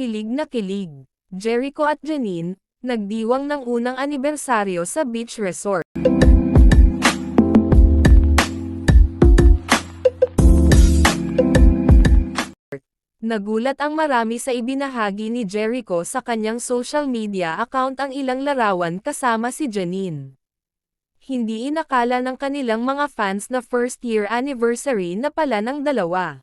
Kilig na kilig. Jericho at Janine, nagdiwang ng unang anibersaryo sa beach resort. Nagulat ang marami sa ibinahagi ni Jericho sa kanyang social media account ang ilang larawan kasama si Janine. Hindi inakala ng kanilang mga fans na first year anniversary na pala ng dalawa.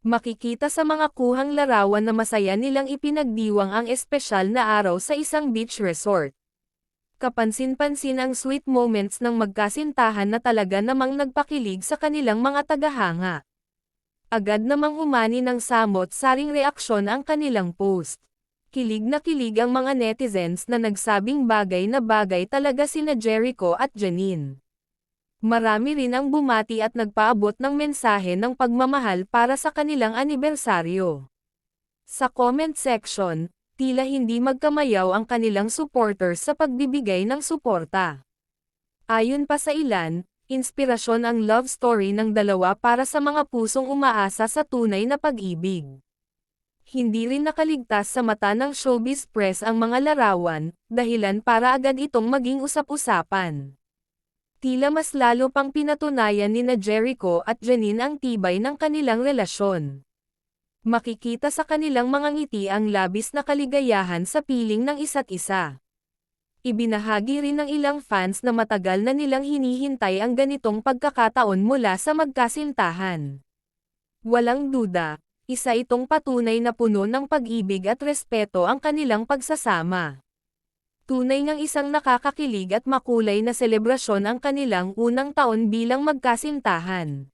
Makikita sa mga kuhang larawan na masaya nilang ipinagdiwang ang espesyal na araw sa isang beach resort. Kapansin-pansin ang sweet moments ng magkasintahan na talaga namang nagpakilig sa kanilang mga tagahanga. Agad namang umani ng samot-saring reaksyon ang kanilang post. Kilig na kilig ang mga netizens na nagsabing bagay na bagay talaga sina Jericho at Janine. Marami rin ang bumati at nagpaabot ng mensahe ng pagmamahal para sa kanilang anibersaryo. Sa comment section, tila hindi magkamayaw ang kanilang supporters sa pagbibigay ng suporta. Ayon pa sa ilan, inspirasyon ang love story ng dalawa para sa mga pusong umaasa sa tunay na pag-ibig. Hindi rin nakaligtas sa mata ng showbiz press ang mga larawan, dahilan para agad itong maging usap-usapan. Tila mas lalo pang pinatunayan nina Jericho at Janine ang tibay ng kanilang relasyon. Makikita sa kanilang mga ngiti ang labis na kaligayahan sa piling ng isa't isa. Ibinahagi rin ng ilang fans na matagal na nilang hinihintay ang ganitong pagkakataon mula sa magkasintahan. Walang duda, isa itong patunay na puno ng pag-ibig at respeto ang kanilang pagsasama. Tunay ngang isang nakakakilig at makulay na selebrasyon ang kanilang unang taon bilang magkasintahan.